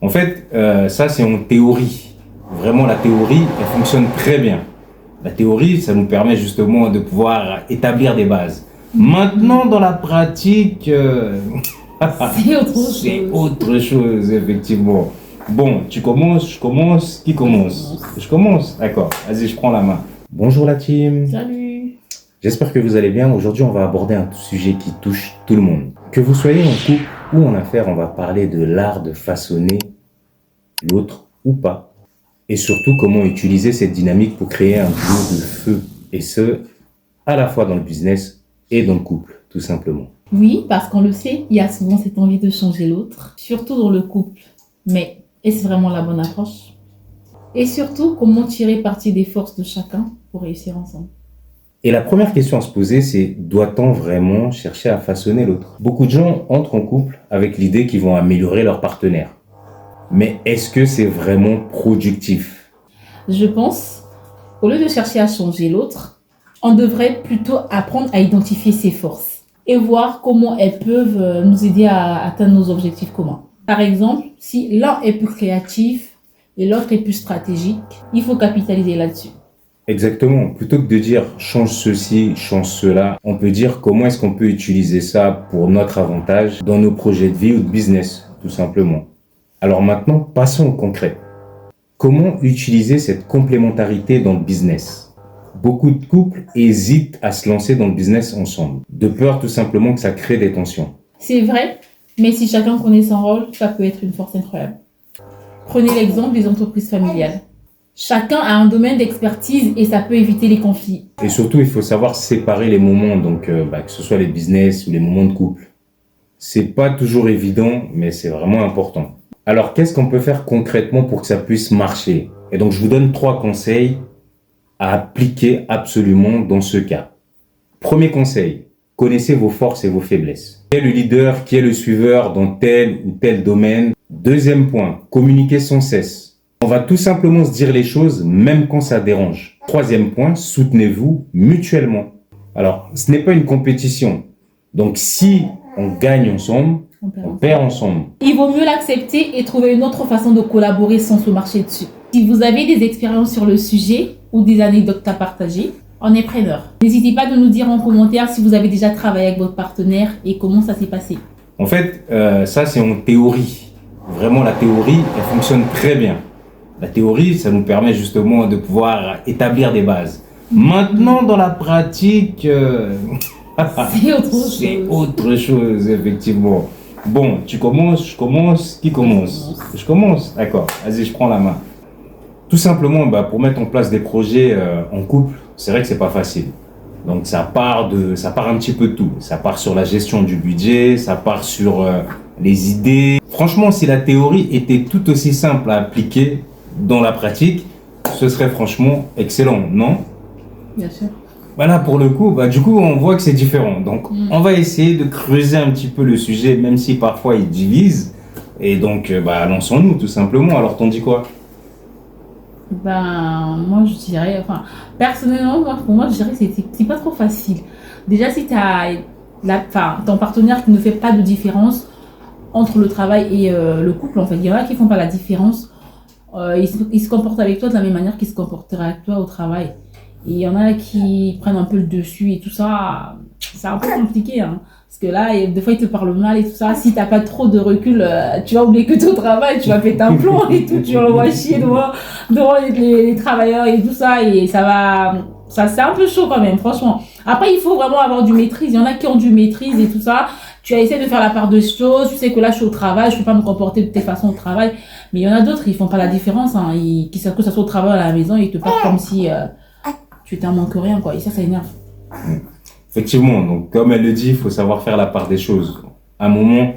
En fait, ça c'est en théorie. Vraiment, la théorie, elle fonctionne très bien. La théorie, ça nous permet justement de pouvoir établir des bases. Maintenant, dans la pratique, c'est autre chose, effectivement. Bon, tu commences, je commence, qui commence? Je commence, d'accord. Vas-y, je prends la main. Bonjour la team. Salut. J'espère que vous allez bien. Aujourd'hui, on va aborder un sujet qui touche tout le monde. Que vous soyez en couple ou en affaires, on va parler de l'art de façonner l'autre ou pas. Et surtout, comment utiliser cette dynamique pour créer un duo de feu. Et ce, à la fois dans le business et dans le couple, tout simplement. Oui, parce qu'on le sait, il y a souvent cette envie de changer l'autre, surtout dans le couple. Mais est-ce vraiment la bonne approche? Et surtout, comment tirer parti des forces de chacun pour réussir ensemble? Et la première question à se poser, c'est doit-on vraiment chercher à façonner l'autre? Beaucoup de gens entrent en couple avec l'idée qu'ils vont améliorer leur partenaire. Mais est-ce que c'est vraiment productif? Je pense, au lieu de chercher à changer l'autre, on devrait plutôt apprendre à identifier ses forces et voir comment elles peuvent nous aider à atteindre nos objectifs communs. Par exemple, si l'un est plus créatif et l'autre est plus stratégique, il faut capitaliser là-dessus. Exactement. Plutôt que de dire change ceci, change cela, on peut dire comment est-ce qu'on peut utiliser ça pour notre avantage dans nos projets de vie ou de business, tout simplement. Alors maintenant, passons au concret. Comment utiliser cette complémentarité dans le business? Beaucoup de couples hésitent à se lancer dans le business ensemble, de peur tout simplement que ça crée des tensions. C'est vrai, mais si chacun connaît son rôle, ça peut être une force incroyable. Prenez l'exemple des entreprises familiales. Chacun a un domaine d'expertise et ça peut éviter les conflits. Et surtout, il faut savoir séparer les moments, donc que ce soit les business ou les moments de couple. C'est pas toujours évident, mais c'est vraiment important. Alors, qu'est-ce qu'on peut faire concrètement pour que ça puisse marcher? Et donc, je vous donne 3 conseils à appliquer absolument dans ce cas. Premier conseil, connaissez vos forces et vos faiblesses. Qui est le leader, qui est le suiveur dans tel ou tel domaine? Deuxième point, communiquez sans cesse. On va tout simplement se dire les choses, même quand ça dérange. Troisième point, soutenez-vous mutuellement. Alors, ce n'est pas une compétition. Donc, si on gagne ensemble, on perd ensemble. Il vaut mieux l'accepter et trouver une autre façon de collaborer sans se marcher dessus. Si vous avez des expériences sur le sujet ou des anecdotes à partager, on est preneur. N'hésitez pas de nous dire en commentaire si vous avez déjà travaillé avec votre partenaire et comment ça s'est passé. En fait, ça c'est en théorie. Vraiment, la théorie, elle fonctionne très bien. La théorie, ça nous permet justement de pouvoir établir des bases. Maintenant, dans la pratique, c'est autre chose, effectivement. Bon, tu commences, je commence, qui commence? Je commence, d'accord. Vas-y, je prends la main. Tout simplement, pour mettre en place des projets en couple, c'est vrai que c'est pas facile. Donc ça part un petit peu de tout. Ça part sur la gestion du budget, ça part sur les idées. Franchement, si la théorie était tout aussi simple à appliquer dans la pratique, ce serait franchement excellent, non? Bien sûr. Voilà, pour le coup, du coup, on voit que c'est différent. Donc, on va essayer de creuser un petit peu le sujet, même si parfois il divise. Et donc, lançons-nous, tout simplement. Alors, t'en dis quoi? Moi, je dirais, personnellement, pour moi, je dirais que c'est pas trop facile. Déjà, si tu as ton partenaire qui ne fait pas de différence entre le travail et le couple, en fait, il y en a qui font pas la différence. Ils se comportent avec toi de la même manière qu'ils se comporteraient avec toi au travail. Et il y en a qui prennent un peu le dessus et tout ça, c'est un peu compliqué, hein. Parce que là, des fois, ils te parlent mal et tout ça. Si t'as pas trop de recul, tu vas oublier que tu es au travail, tu vas péter un plomb et tout, tu vas le voir chier devant les travailleurs et tout ça. Et ça, c'est un peu chaud quand même, franchement. Après, il faut vraiment avoir du maîtrise. Il y en a qui ont du maîtrise et tout ça. Tu as essayé de faire la part de choses. Tu sais que là, je suis au travail, je peux pas me comporter de telle façon au travail. Mais il y en a d'autres, ils font pas la différence, hein. Que ça soit au travail ou à la maison, ils te parlent comme si tu t'en manques rien, quoi. Et ça énerve. Effectivement, donc comme elle le dit, il faut savoir faire la part des choses. À un moment,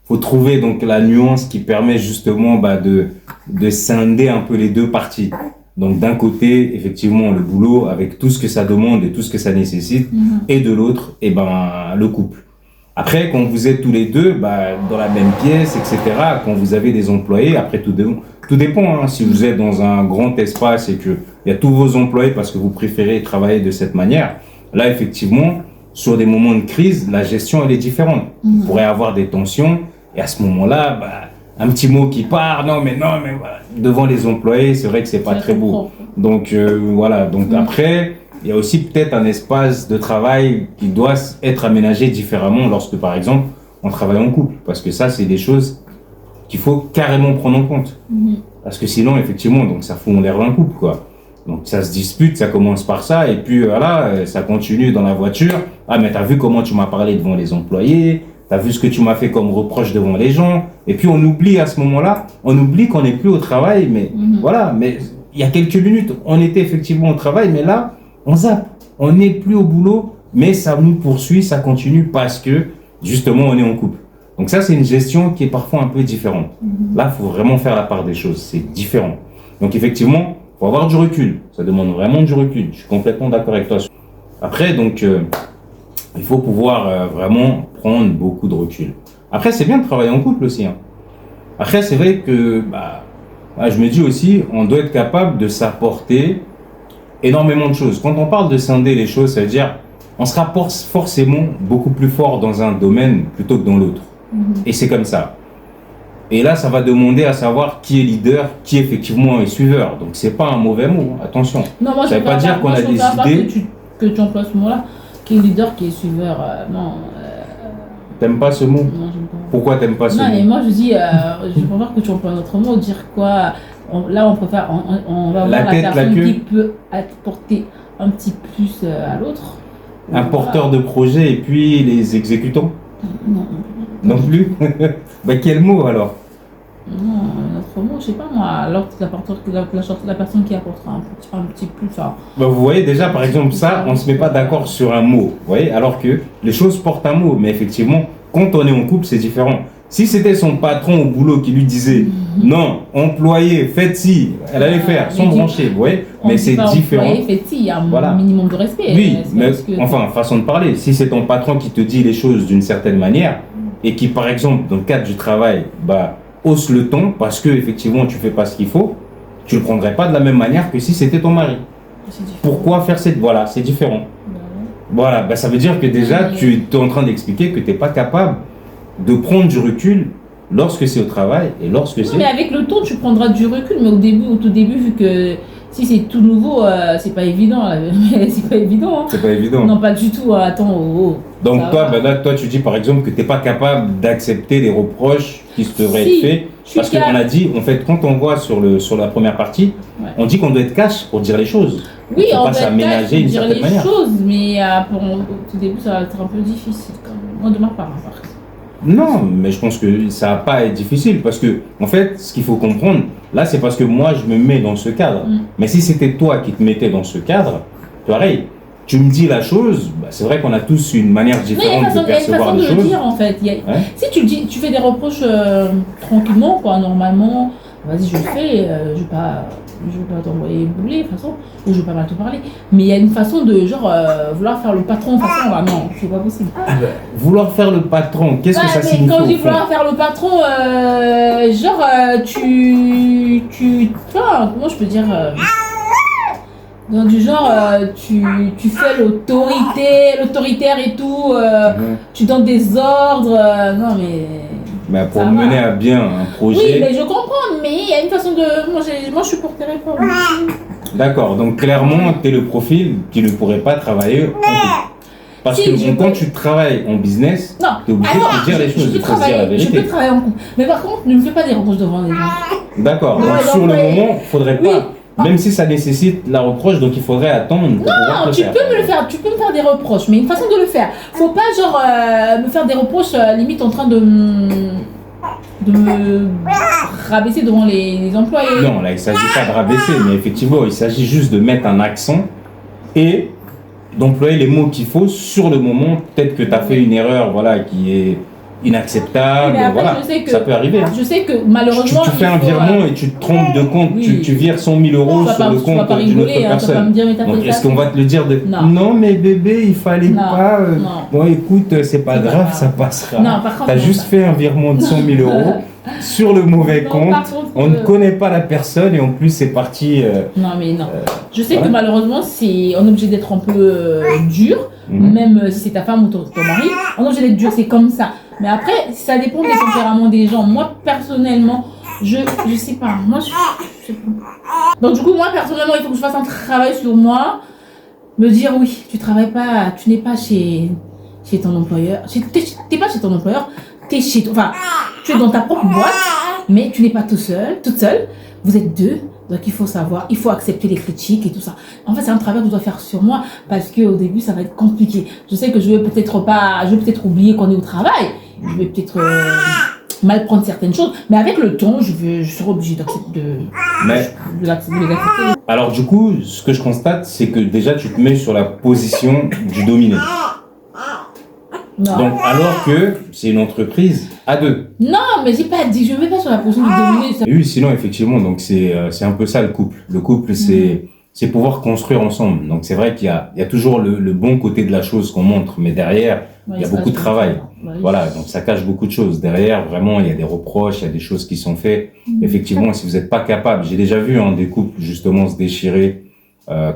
faut trouver donc la nuance qui permet justement de scinder un peu les deux parties. Donc d'un côté, effectivement, le boulot avec tout ce que ça demande et tout ce que ça nécessite, et de l'autre, le couple. Après, quand vous êtes tous les deux dans la même pièce, etc., quand vous avez des employés, après tout dépend. Hein, si vous êtes dans un grand espace et qu'il y a tous vos employés parce que vous préférez travailler de cette manière, là, effectivement, sur des moments de crise, la gestion, elle est différente. Vous pourrez avoir des tensions et à ce moment-là, un petit mot qui part, non, mais voilà. Devant les employés, c'est vrai que c'est pas très beau. Donc, voilà. Donc, après, il y a aussi peut-être un espace de travail qui doit être aménagé différemment lorsque, par exemple, on travaille en couple. Parce que ça, c'est des choses qu'il faut carrément prendre en compte. Parce que sinon, effectivement, donc ça fout en l'air d'un couple, quoi. Donc ça se dispute, ça commence par ça, et puis voilà, ça continue dans la voiture. Ah, mais t'as vu comment tu m'as parlé devant les employés, t'as vu ce que tu m'as fait comme reproche devant les gens. Et puis on oublie à ce moment-là, on oublie qu'on n'est plus au travail, mais voilà, mais il y a quelques minutes, on était effectivement au travail, mais là, on zappe. On n'est plus au boulot, mais ça nous poursuit, ça continue parce que justement, on est en couple. Donc ça, c'est une gestion qui est parfois un peu différente. Là, il faut vraiment faire la part des choses, c'est différent. Donc effectivement, il faut avoir du recul. Ça demande vraiment du recul. Je suis complètement d'accord avec toi. Après, donc, il faut pouvoir vraiment prendre beaucoup de recul. Après, c'est bien de travailler en couple aussi. Hein. Après, c'est vrai que, je me dis aussi, on doit être capable de s'apporter énormément de choses. Quand on parle de scinder les choses, ça veut dire, on sera forcément beaucoup plus fort dans un domaine plutôt que dans l'autre. Et c'est comme ça. Et là, ça va demander à savoir qui est leader, qui effectivement est suiveur. Donc, c'est pas un mauvais mot, attention. Non, moi, ça veut pas dire qu'on a des idées. Que tu emploies ce mot-là, qui est leader, qui est suiveur. Non. T'aimes pas ce mot? Non, j'aime pas. Pourquoi t'aimes pas ce mot? Non, mais moi, je dis, je préfère que tu emploies un autre mot, dire quoi. Là, on préfère, on va voir la personne qui peut apporter un petit plus à l'autre. Un porteur de projet et puis les exécutants? Non. Non plus. Quel mot alors? Non, un autre mot, je sais pas moi. Alors la personne qui apportera un petit plus. Vous voyez déjà, par exemple, ça, on ne se met pas d'accord sur un mot. Vous voyez, alors que les choses portent un mot. Mais effectivement, quand on est en couple, c'est différent. Si c'était son patron au boulot qui lui disait non, employé, faites ci, elle allait faire sans brancher, vous voyez, mais c'est différent. Employé, faites ci, il y a un minimum de respect. Oui, mais enfin, façon de parler. Si c'est ton patron qui te dit les choses d'une certaine manière et qui, par exemple, dans le cadre du travail, hausse le ton parce que effectivement tu fais pas ce qu'il faut, tu le prendrais pas de la même manière que si c'était ton mari. Pourquoi faire cette c'est différent. Voilà, ça veut dire que déjà tu es en train d'expliquer que tu n'es pas capable de prendre du recul lorsque c'est au travail et lorsque c'est... Mais avec le temps, tu prendras du recul, mais au tout début, vu que si c'est tout nouveau, c'est pas évident. C'est pas évident. Hein. C'est pas évident. Non, pas du tout. Attends, Donc toi, tu dis par exemple que tu n'es pas capable d'accepter les reproches qui seraient faits. Parce qu'on a dit, en fait, quand on voit sur la première partie, on dit qu'on doit être cash pour dire les choses. Oui, on doit s'aménager d'une certaine manière. Dire les choses, mais au tout début, ça va être un peu difficile quand même. Moi, de ma part, par exemple. Non, mais je pense que ça va pas être difficile parce que, en fait, ce qu'il faut comprendre, là, c'est parce que moi, je me mets dans ce cadre. Mais si c'était toi qui te mettais dans ce cadre, pareil, tu me dis la chose, c'est vrai qu'on a tous une manière différente de percevoir les choses. Il y a une façon de le dire, en fait. Si tu fais des reproches tranquillement, quoi, normalement, vas-y, je le fais, je vais pas t'envoyer bouler, de toute façon, ou je vais pas mal te parler. Mais il y a une façon de, vouloir faire le patron, de toute façon, non, c'est pas possible. Vouloir faire le patron, qu'est-ce que ça signifie? Quand on dit vouloir faire le patron, comment je peux dire du genre, tu fais l'autoritaire et tout, tu donnes des ordres, non mais... Mais pour mener à bien un projet... Oui, mais je comprends, mais il y a une façon de... Moi, je suis pour tes réponses. D'accord, donc clairement, tu es le profil qui ne pourrait pas travailler en couple. Parce que quand tu travailles en business, tu es obligé de dire les choses, de dire la vérité. Je peux travailler en couple, mais par contre, ne me fais pas des reproches devant les gens. D'accord, donc sur le moment, il ne faudrait pas... Même si ça nécessite la reproche, donc il faudrait attendre. Non, tu peux me faire des reproches, mais une façon de le faire. Faut pas me faire des reproches limite en train de me rabaisser devant les employés. Non, là il s'agit pas de rabaisser, mais effectivement il s'agit juste de mettre un accent et d'employer les mots qu'il faut sur le moment. Peut-être que tu as fait une erreur, qui est inacceptable, après, ça peut arriver. Hein. Je sais que malheureusement... Tu fais un virement et tu te trompes de compte, tu vires 100 000 euros sur le compte d'une autre personne. Donc est-ce qu'on va te le dire non mais bébé, il fallait pas... Bon écoute, c'est pas grave, ça passera. Non, par contre... T'as juste fait un virement de 100 000 euros sur le mauvais compte, on ne connaît pas la personne et en plus c'est parti... Non mais non. Je sais que malheureusement, on est obligé d'être un peu dur, même si c'est ta femme ou ton mari, on est obligé d'être dur, c'est comme ça. Mais après, ça dépend des tempéraments des gens. Moi, personnellement, je sais pas. Moi, je sais pas. Donc, du coup, moi, personnellement, il faut que je fasse un travail sur moi. Me dire, oui, tu travailles pas, tu n'es pas chez ton employeur. T'es pas chez ton employeur, t'es chez toi. Enfin, tu es dans ta propre boîte, mais tu n'es pas tout seul, toute seule. Vous êtes deux. Donc, il faut savoir, il faut accepter les critiques et tout ça. En fait, c'est un travail que je dois faire sur moi parce qu'au début, ça va être compliqué. Je sais que je vais peut-être oublier qu'on est au travail. Je vais peut-être mal prendre certaines choses. Mais avec le temps, je serai obligée d'accepter de l'accepter. Alors du coup, ce que je constate, c'est que déjà tu te mets sur la position du dominé. Non. Donc alors que c'est une entreprise à deux. Non, mais j'ai pas dit, je ne vais pas sur la position du dominé. Et oui, sinon effectivement, donc c'est un peu ça le couple. Le couple, c'est pouvoir construire ensemble. Donc c'est vrai qu'il y a toujours le bon côté de la chose qu'on montre, mais derrière, il y a beaucoup de travail. Voilà, donc ça cache beaucoup de choses. Derrière, vraiment, il y a des reproches, il y a des choses qui sont faites. Effectivement, si vous n'êtes pas capable, j'ai déjà vu des couples justement se déchirer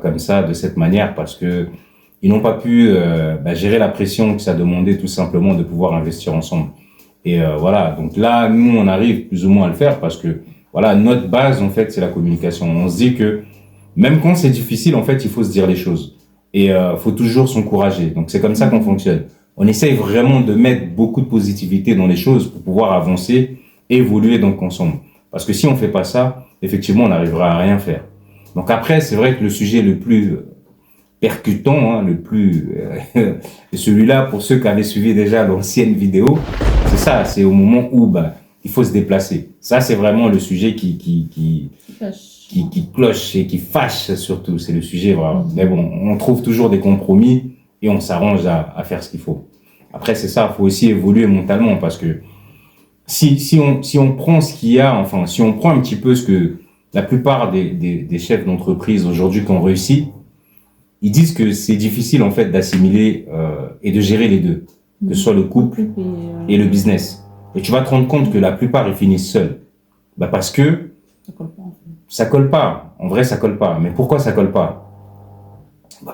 comme ça, de cette manière, parce que ils n'ont pas pu gérer la pression que ça demandait tout simplement de pouvoir investir ensemble. Et voilà, donc là, nous, on arrive plus ou moins à le faire parce que voilà, notre base, en fait, c'est la communication. On se dit que même quand c'est difficile, en fait, il faut se dire les choses. Et faut toujours s'encourager. Donc c'est comme ça qu'on fonctionne. On essaye vraiment de mettre beaucoup de positivité dans les choses pour pouvoir avancer et évoluer donc ensemble. Parce que si on fait pas ça, effectivement, on n'arrivera à rien faire. Donc après, c'est vrai que le sujet le plus percutant, le plus celui-là, pour ceux qui avaient suivi déjà l'ancienne vidéo, c'est ça, c'est au moment où il faut se déplacer. Ça, c'est vraiment le sujet qui cloche et qui fâche surtout. C'est le sujet, voilà. Mais bon, on trouve toujours des compromis et on s'arrange à faire ce qu'il faut. Après, c'est ça, il faut aussi évoluer mentalement parce que si on prend ce qu'il y a, enfin, si on prend un petit peu ce que la plupart des chefs d'entreprise aujourd'hui qui ont réussi, ils disent que c'est difficile en fait d'assimiler et de gérer les deux, que ce soit le couple et le business. Et tu vas te rendre compte que la plupart ils finissent seuls, parce que ça colle pas. En vrai, ça colle pas. Mais pourquoi ça colle pas?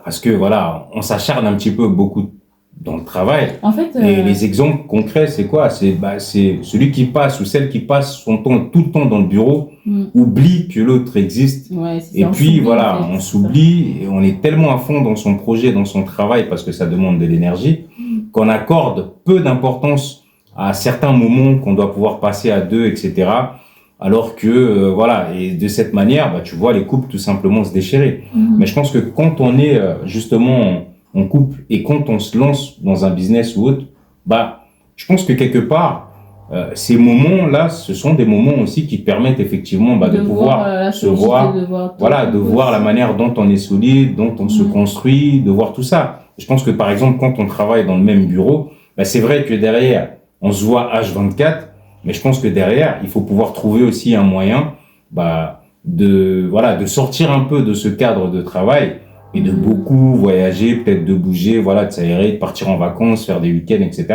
Parce que voilà, on s'acharne un petit peu beaucoup dans le travail. En fait, et les exemples concrets, c'est quoi? C'est celui qui passe ou celle qui passe son temps tout le temps dans le bureau, oublie que l'autre existe. Ouais, et puis voilà, on s'oublie et on est tellement à fond dans son projet, dans son travail, parce que ça demande de l'énergie, qu'on accorde peu d'importance à certains moments qu'on doit pouvoir passer à deux, etc. Alors que voilà, et de cette manière, tu vois les couples tout simplement se déchirer. Mais je pense que quand on est justement en couple et quand on se lance dans un business ou autre, je pense que quelque part, ces moments-là, ce sont des moments aussi qui permettent effectivement de pouvoir se voir, de voir la manière dont on est solide, dont on se construit, de voir tout ça. Je pense que par exemple, quand on travaille dans le même bureau, c'est vrai que derrière, on se voit H24, mais je pense que derrière, il faut pouvoir trouver aussi un moyen de sortir un peu de ce cadre de travail et de beaucoup voyager, peut-être de bouger, de s'aérer, de partir en vacances, faire des week-ends, etc.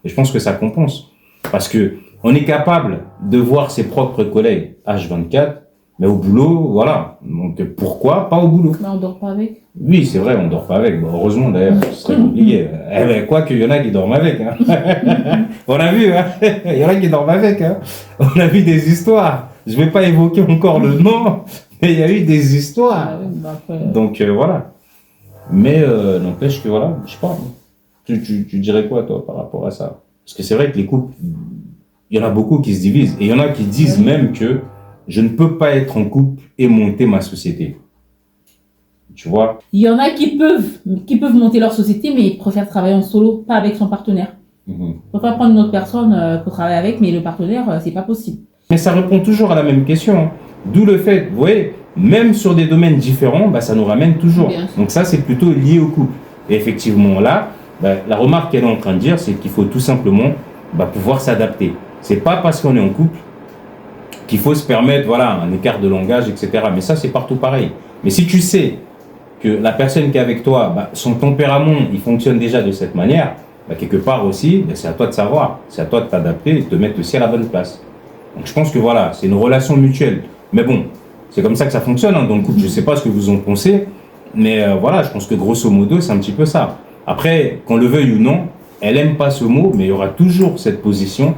Et je pense que ça compense. Parce que on est capable de voir ses propres collègues H24, mais au boulot, voilà. Donc pourquoi pas au boulot? On dort pas avec. Oui, c'est vrai, on dort pas avec. Heureusement d'ailleurs, ce serait compliqué. Quoique, il y en a qui dorment avec. On a vu, il y en a qui dorment avec. On a vu des histoires. Je vais pas évoquer encore le nom, mais il y a eu des histoires. Donc voilà. Mais n'empêche que voilà, je sais pas. Tu dirais quoi toi par rapport à ça? Parce que c'est vrai que les couples, il y en a beaucoup qui se divisent. Et il y en a qui disent même que je ne peux pas être en couple et monter ma société. Tu vois? Il y en a qui peuvent monter leur société, mais ils préfèrent travailler en solo, pas avec son partenaire. Ils préfèrent prendre une autre personne pour travailler avec, mais le partenaire, c'est pas possible. Mais ça répond toujours à la même question. D'où le fait, vous voyez, même sur des domaines différents, ça nous ramène toujours. Donc ça, c'est plutôt lié au couple. Et effectivement, là, la remarque qu'elle est en train de dire, c'est qu'il faut tout simplement pouvoir s'adapter. C'est pas parce qu'on est en couple qu'il faut se permettre un écart de langage, etc. Mais ça, c'est partout pareil. Mais si tu sais que la personne qui est avec toi, son tempérament, il fonctionne déjà de cette manière, quelque part aussi, c'est à toi de savoir. C'est à toi de t'adapter et de te mettre aussi à la bonne place. Donc je pense que voilà, c'est une relation mutuelle. Mais bon, c'est comme ça que ça fonctionne dans le couple. Je ne sais pas ce que vous en pensez, mais voilà, je pense que grosso modo, c'est un petit peu ça. Après, qu'on le veuille ou non, elle aime pas ce mot, mais il y aura toujours cette position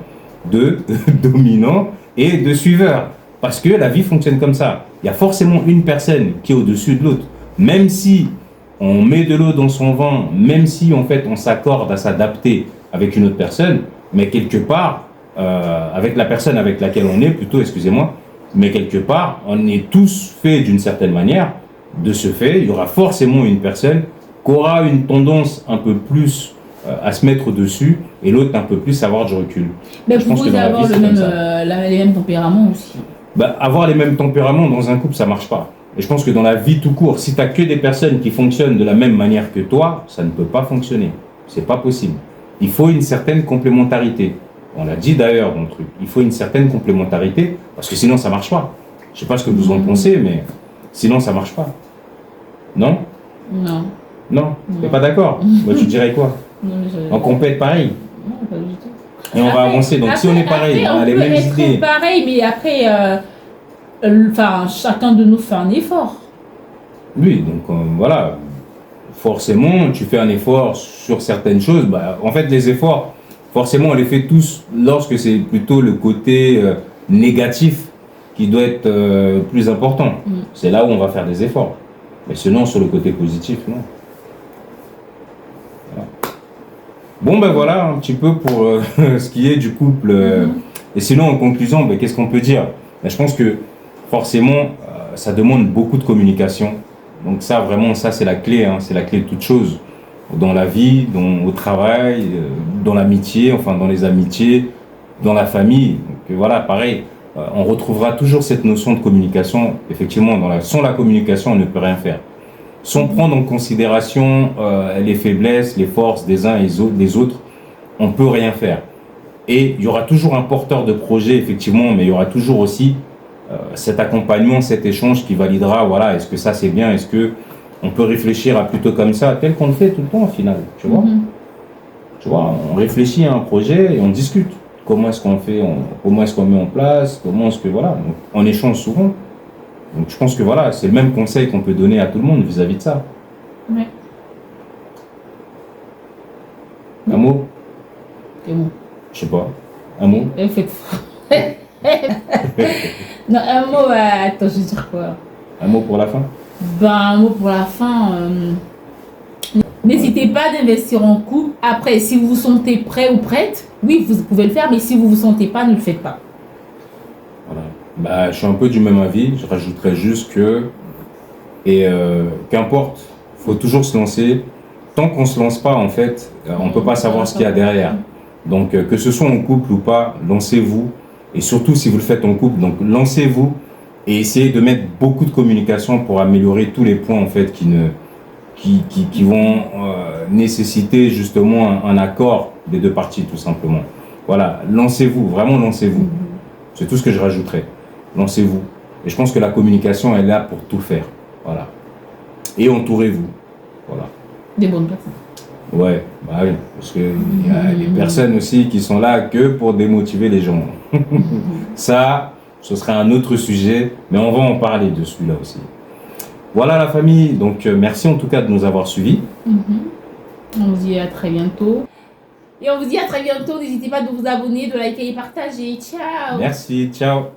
de dominant et de suiveur. Parce que la vie fonctionne comme ça. Il y a forcément une personne qui est au-dessus de l'autre. Même si on met de l'eau dans son vin, même si en fait on s'accorde à s'adapter avec une autre personne, mais quelque part, avec la personne avec laquelle on est, plutôt, excusez-moi, mais quelque part, on est tous faits d'une certaine manière. De ce fait, il y aura forcément une personne qui aura une tendance un peu plus à se mettre dessus et l'autre un peu plus à avoir du recul. Mais vous pouvez avoir les mêmes tempéraments aussi. Bah, avoir les mêmes tempéraments dans un couple, ça marche pas. Et je pense que dans la vie tout court, si tu n'as que des personnes qui fonctionnent de la même manière que toi, ça ne peut pas fonctionner. C'est pas possible. Il faut une certaine complémentarité. On l'a dit d'ailleurs dans le truc. Il faut une certaine complémentarité parce que sinon ça marche pas. Je sais pas ce que vous en pensez, mais sinon ça marche pas. Non? Non. Non? T'es pas d'accord? Bah, tu dirais quoi? On compète pareil. Non, pas du tout. Et on va avancer. Donc si on est pareil, on a les mêmes idées. On peut être pareil, mais après, chacun de nous fait un effort. Oui, donc voilà. Forcément, tu fais un effort sur certaines choses. Bah, en fait, les efforts, forcément, on les fait tous lorsque c'est plutôt le côté négatif qui doit être plus important. C'est là où on va faire des efforts. Mais sinon, sur le côté positif, non. Voilà. Bon, ben voilà, un petit peu pour ce qui est du couple. Et sinon, en conclusion, ben, qu'est-ce qu'on peut dire? Ben, je pense que forcément, ça demande beaucoup de communication. Donc ça, vraiment, ça, c'est la clé. Hein, c'est la clé de toute chose. Dans la vie, au travail, dans l'amitié, enfin dans les amitiés, dans la famille. Donc voilà, pareil, on retrouvera toujours cette notion de communication. Effectivement, sans la communication, on ne peut rien faire. Sans prendre en considération les faiblesses, les forces des uns et des autres, on ne peut rien faire. Et il y aura toujours un porteur de projet, effectivement, mais il y aura toujours aussi cet accompagnement, cet échange qui validera, voilà, est-ce que ça c'est bien, est-ce que on peut réfléchir à plutôt comme ça, tel qu'on le fait tout le temps au final, tu vois. Tu vois, on réfléchit à un projet et on discute. Comment est-ce qu'on fait, comment est-ce qu'on met en place, comment est-ce que, voilà, donc, on échange souvent. Donc je pense que voilà, c'est le même conseil qu'on peut donner à tout le monde vis-à-vis de ça. Ouais. Un mot? C'est bon. Je sais pas. Un mot? Non, un mot, attends, je vais dire quoi? Un mot pour la fin? Ben, un mot pour la fin. N'hésitez pas d'investir en couple. Après, si vous vous sentez prêt ou prête, oui, vous pouvez le faire, mais si vous ne vous sentez pas, ne le faites pas. Voilà. Bah, je suis un peu du même avis. Je rajouterais juste que, qu'importe, il faut toujours se lancer. Tant qu'on ne se lance pas, en fait, on ne peut pas savoir ce qu'il y a derrière. Donc, que ce soit en couple ou pas, lancez-vous. Et surtout, si vous le faites en couple, donc lancez-vous et essayez de mettre beaucoup de communication pour améliorer tous les points, en fait, qui vont nécessiter justement un accord des deux parties, tout simplement. Voilà, lancez-vous, vraiment lancez-vous. C'est tout ce que je rajouterais. Lancez-vous. Et je pense que la communication est là pour tout faire. Voilà. Et entourez-vous. Voilà. Des bonnes personnes. Ouais, bah oui, parce qu'il y a des personnes aussi qui sont là que pour démotiver les gens. Ça, ce serait un autre sujet, mais on va en parler de celui-là aussi. Voilà la famille, donc merci en tout cas de nous avoir suivis. On vous dit à très bientôt. Et on vous dit à très bientôt, n'hésitez pas de vous abonner, de liker et partager. Ciao. Merci, ciao.